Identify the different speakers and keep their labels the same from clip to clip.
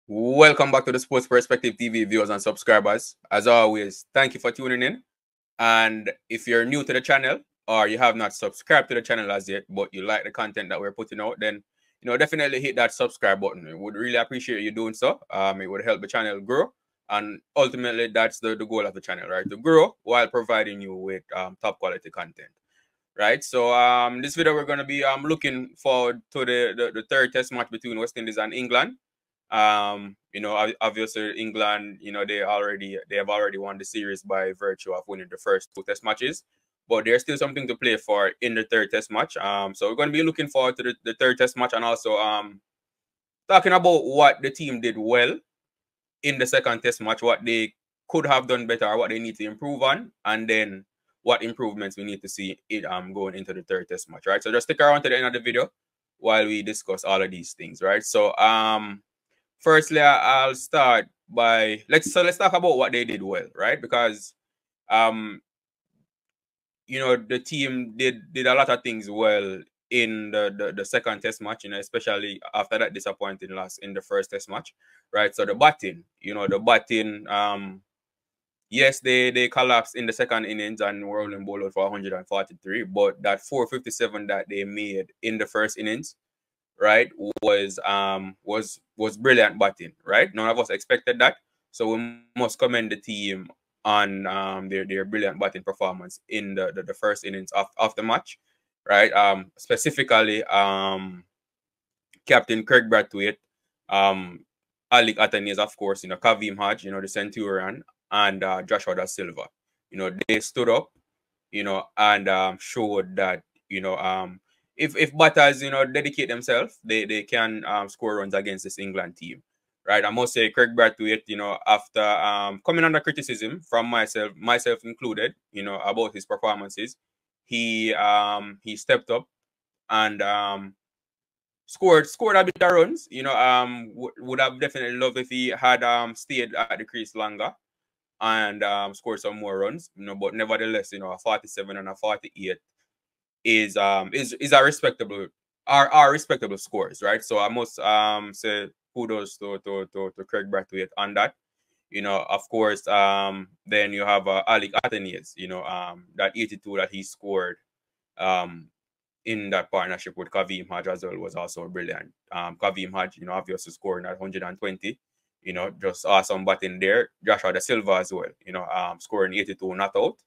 Speaker 1: Welcome back to the Sports Perspective TV viewers and subscribers. As always, thank you for tuning in. And if you're new to the channel or you have not subscribed to the channel as yet, but you like the content that we're putting out, then definitely hit that subscribe button. We would really appreciate you doing so. It would help the channel grow, and ultimately that's the goal of the channel, right? To grow while providing you with top quality content. Right, so this video we're gonna be looking forward to the third test match between West Indies and England. Obviously England, they have already won the series by virtue of winning the first two test matches, but there's still something to play for in the third test match. So we're going to be looking forward to the third test match, and also talking about what the team did well in the second test match, what they could have done better, or what they need to improve on, and then what improvements we need to see it going into the third test match, right? So just stick around to the end of the video while we discuss all of these things, right? So firstly, I'll start by let's talk about what they did well, right? Because the team did a lot of things well in the second test match, especially after that disappointing loss in the first test match, right? So the batting, yes, they collapsed in the second innings and were only bowled for 143, but that 457 that they made in the first innings, right, was brilliant batting, right? None of us expected that, so we must commend the team on their brilliant batting performance in the first innings of the match, right? Specifically, Captain Kraig Brathwaite, Alec Athanaze, of course, Kavem Hodge, the Centurion, and Joshua Dasilva. They stood up, and showed that, if batters, dedicate themselves, they can score runs against this England team, right? I must say, Kraig Brathwaite, after coming under criticism from myself included, about his performances, he stepped up and scored a bit of runs. Would have definitely loved if he had stayed at the crease longer and scored some more runs. But nevertheless, a 47 and a 48 is a respectable are respectable scores, right? So I must say kudos to Kraig Brathwaite on that. Of course, then you have Alec Athanaze, that 82 that he scored in that partnership with Kavem Hodge as well was also brilliant. Kavem Hodge, obviously scoring at 120, just awesome batting there. Joshua Dasilva as well, scoring 82 not out,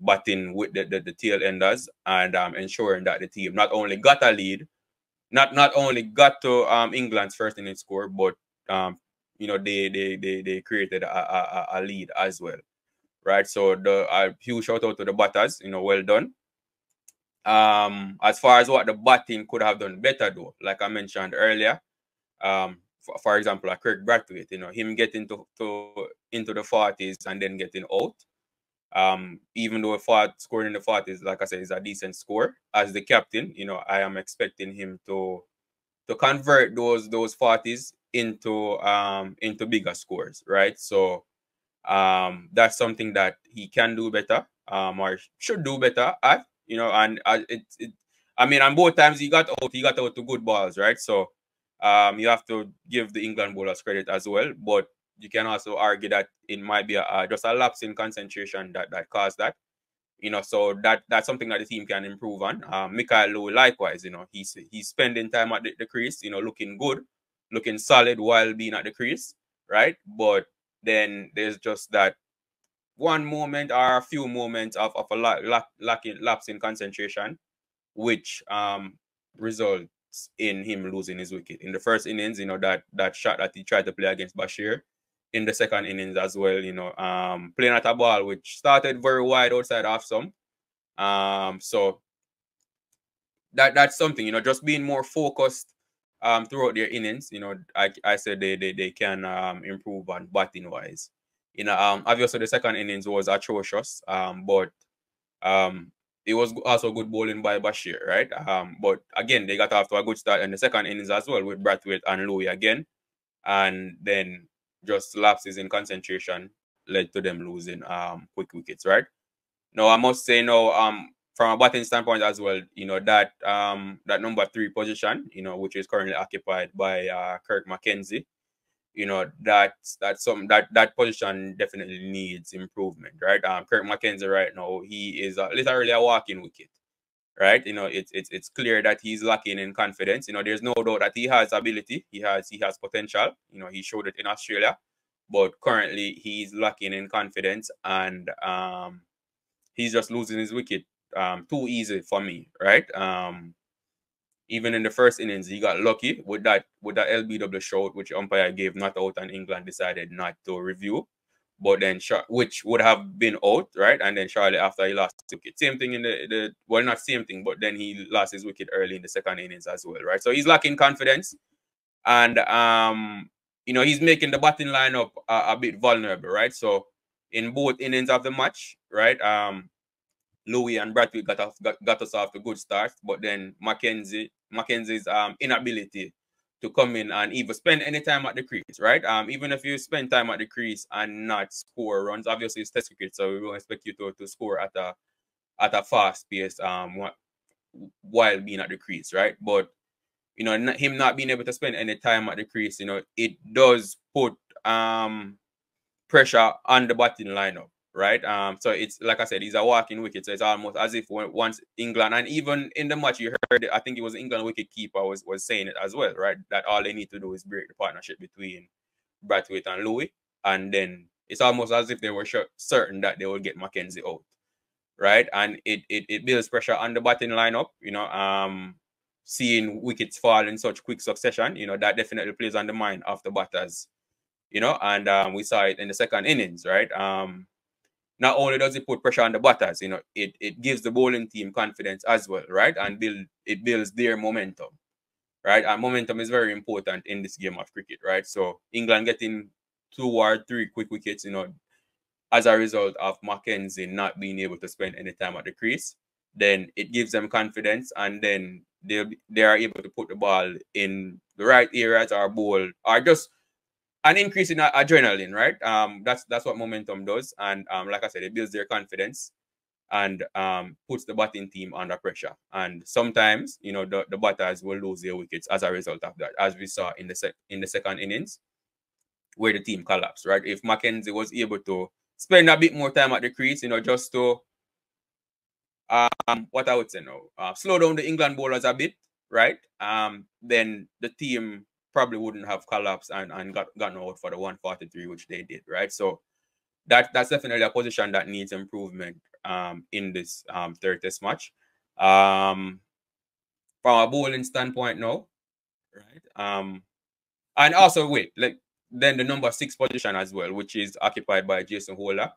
Speaker 1: batting with the tail enders, and ensuring that the team not only got a lead, not only got to England's first inning score, but they created a lead as well, right? So a huge shout out to the batters, well done. As far as what the batting could have done better, though, like I mentioned earlier, for example, like Kraig Brathwaite, him getting into the 40s and then getting out. Even though scoring in the 40s, like I said, is a decent score. As the captain, I am expecting him to convert those 40s into bigger scores, right? So that's something that he can do better, or should do better at, and I mean, on both times he got out to good balls, right? So you have to give the England bowlers credit as well, but you can also argue that it might be just a lapse in concentration that caused that. So that's something that the team can improve on. Mikael Lowe, likewise, he's spending time at the crease, looking good, looking solid while being at the crease, right? But then there's just that one moment or a few moments of a lapse in concentration, which results in him losing his wicket. In the first innings, that shot that he tried to play against Bashir. In the second innings as well, playing at a ball which started very wide outside off some. So that's something, just being more focused throughout their innings. I said they can improve on batting wise. Obviously the second innings was atrocious, but it was also good bowling by Bashir, right? But again, they got off to a good start in the second innings as well with Brathwaite and Louis again, and then just lapses in concentration led to them losing quick wickets, right? Now I must say from a batting standpoint as well, that number 3 position, which is currently occupied by Kirk McKenzie, you know, that's something that position definitely needs improvement, right? Kirk McKenzie right now, he is literally a walking wicket, right? You know, it's clear that he's lacking in confidence. You know, there's no doubt that he has ability, he has potential. You know, he showed it in Australia, but currently he's lacking in confidence, and he's just losing his wicket too easy for me, right? Even in the first innings, he got lucky with that LBW shot, which umpire gave not out, and England decided not to review. But then, which would have been out, right? And then shortly after, he lost his wicket. Same thing in the well, not same thing, but then he lost his wicket early in the second innings as well, right? So he's lacking confidence, and you know, he's making the batting lineup a bit vulnerable, right? So in both innings of the match, right? Louis and Brathwaite got us off to good start, but then Mackenzie's inability to come in and even spend any time at the crease, right? Even if you spend time at the crease and not score runs, obviously it's test cricket, so we don't expect you to score at a fast pace while being at the crease, right? But you know, him not being able to spend any time at the crease, you know, it does put pressure on the batting lineup, right? So it's like I said, he's a walking wicket. So it's almost as if once England, and even in the match, you heard, I think it was England wicket keeper was saying it as well, right? That all they need to do is break the partnership between Brathwaite and Louis, and then it's almost as if they were certain that they will get Mackenzie out, right? And it builds pressure on the batting lineup, you know. Seeing wickets fall in such quick succession, you know, that definitely plays on the mind of the batters, you know, and we saw it in the second innings, right? Not only does it put pressure on the batters, you know, it gives the bowling team confidence as well, right? And it builds their momentum, right? And momentum is very important in this game of cricket, right? So England getting 2 or 3 quick wickets, you know, as a result of Mackenzie not being able to spend any time at the crease, then it gives them confidence, and then they are able to put the ball in the right areas or bowl, or just an increase in adrenaline, right? That's what momentum does, and like I said, it builds their confidence and puts the batting team under pressure. And sometimes, you know, the batters will lose their wickets as a result of that, as we saw in the second innings, where the team collapsed, right? If Mackenzie was able to spend a bit more time at the crease, you know, just to what I would say now, slow down the England bowlers a bit, right? Then the team probably wouldn't have collapsed and gotten out for the 143, which they did, right? So that's definitely a position that needs improvement in this third test match. From a bowling standpoint now, right? And also then the number 6 position as well, which is occupied by Jason Holder,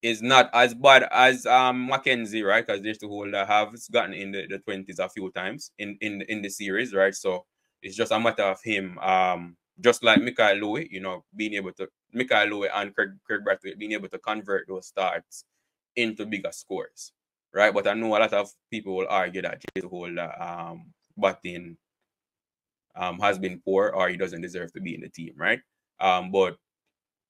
Speaker 1: is not as bad as Mackenzie, right? Because Jason Holder has gotten in the 20s a few times in the series, right? So it's just a matter of him, just like Michael Louis, you know, Michael Louis and Kraig Brathwaite being able to convert those starts into bigger scores, right? But I know a lot of people will argue that Jason Holder batting has been poor, or he doesn't deserve to be in the team, right? But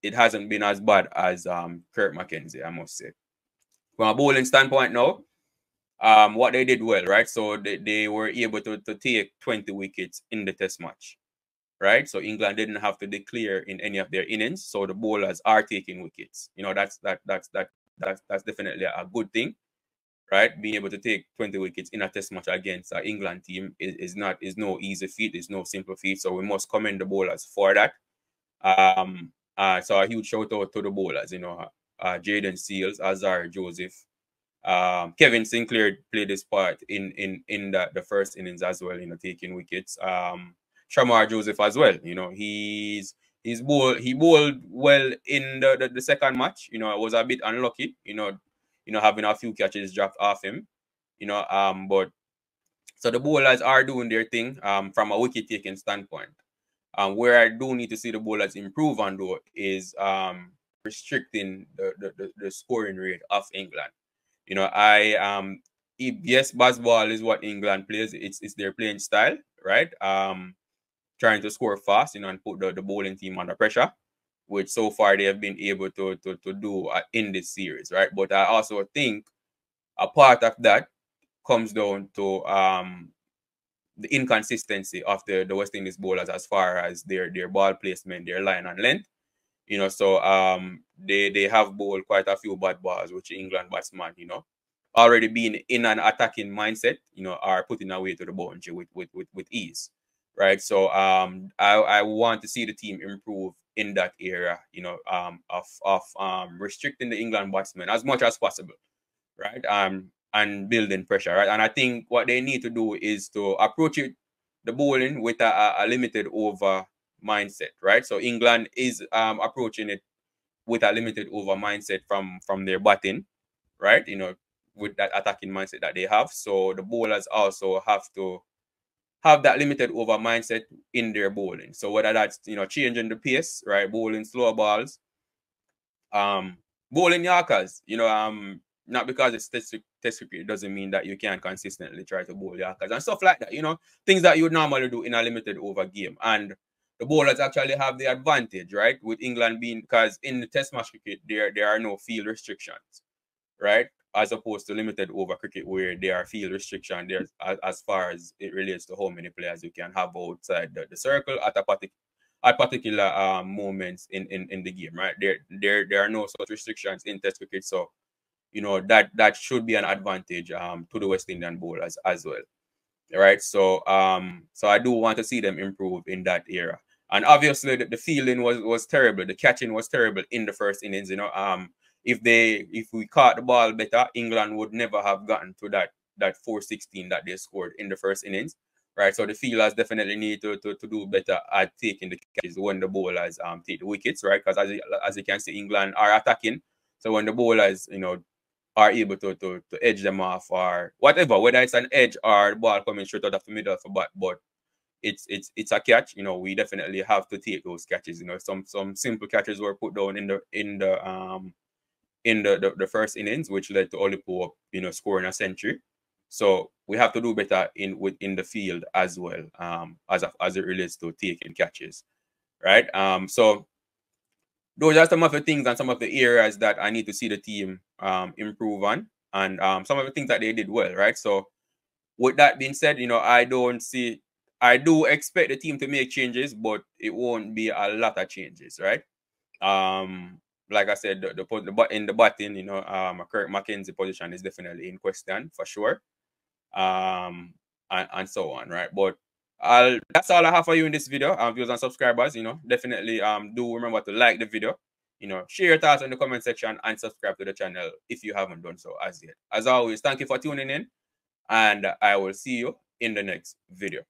Speaker 1: it hasn't been as bad as Kirk McKenzie, I must say. From a bowling standpoint now, what they did well, right? So they were able to take 20 wickets in the test match, right? So England didn't have to declare in any of their innings. So the bowlers are taking wickets. You know, that's definitely a good thing, right? Being able to take 20 wickets in a test match against an England team is no easy feat, it's no simple feat. So we must commend the bowlers for that. So a huge shout out to the bowlers, you know, Jaden Seals, Alzarri Joseph, Kevin Sinclair played this part in the first innings as well, you know, taking wickets. Shamar Joseph as well, you know, he bowled well in the second match. You know, it was a bit unlucky, you know, having a few catches dropped off him, you know, but so the bowlers are doing their thing from a wicket taking standpoint. Where I do need to see the bowlers improve on though is restricting the scoring rate of England. You know, yes, baseball is what England plays. It's their playing style, right? Trying to score fast, you know, and put the bowling team under pressure, which so far they have been able to do in this series, right? But I also think a part of that comes down to the inconsistency of the West Indies bowlers as far as their ball placement, their line and length. You know, so they have bowled quite a few bad balls, which England batsmen, you know, already being in an attacking mindset, you know, are putting away to the boundary with ease, right? So I want to see the team improve in that area, you know, of restricting the England batsmen as much as possible, right? And building pressure, right? And I think what they need to do is to approach it, the bowling, with a limited over mindset, right? So England is approaching it with a limited over mindset from their batting, right? You know, with that attacking mindset that they have. So the bowlers also have to have that limited over mindset in their bowling. So whether that's, you know, changing the pace, right? Bowling slow balls, bowling Yorkers, you know, not because it's test cricket doesn't mean that you can't consistently try to bowl Yorkers and stuff like that, you know, things that you would normally do in a limited over game. And the bowlers actually have the advantage, right? With England being, because in the test match cricket, there are no field restrictions, right? As opposed to limited over cricket where there are field restrictions there as far as it relates to how many players you can have outside the circle at particular moments in the game, right? There are no such restrictions in test cricket. So, you know, that should be an advantage to the West Indian bowlers as well. Right. So so I do want to see them improve in that era. And obviously the fielding was terrible. The catching was terrible in the first innings, you know. If we caught the ball better, England would never have gotten to that 416 that they scored in the first innings. Right. So the fielders definitely need to do better at taking the catches when the bowlers take the wickets, right? Because as you can see, England are attacking. So when the bowlers, you know, are able to edge them off or whatever, whether it's an edge or the ball coming straight out of the middle for bat, but it's a catch, you know, we definitely have to take those catches. You know, some simple catches were put down in the first innings, which led to Olipo, you know, scoring a century. So we have to do better within the field as well, as it relates to taking catches, right? So those are some of the things and some of the areas that I need to see the team improve on, and some of the things that they did well, right? So with that being said, you know, I do expect the team to make changes, but it won't be a lot of changes, right? Like I said, in the batting, you know, Kirk McKenzie position is definitely in question for sure, and so on, right? But that's all I have for you in this video. Viewers and subscribers, you know, definitely do remember to like the video, you know, share your thoughts in the comment section and subscribe to the channel if you haven't done so as yet. As always, thank you for tuning in, and I will see you in the next video.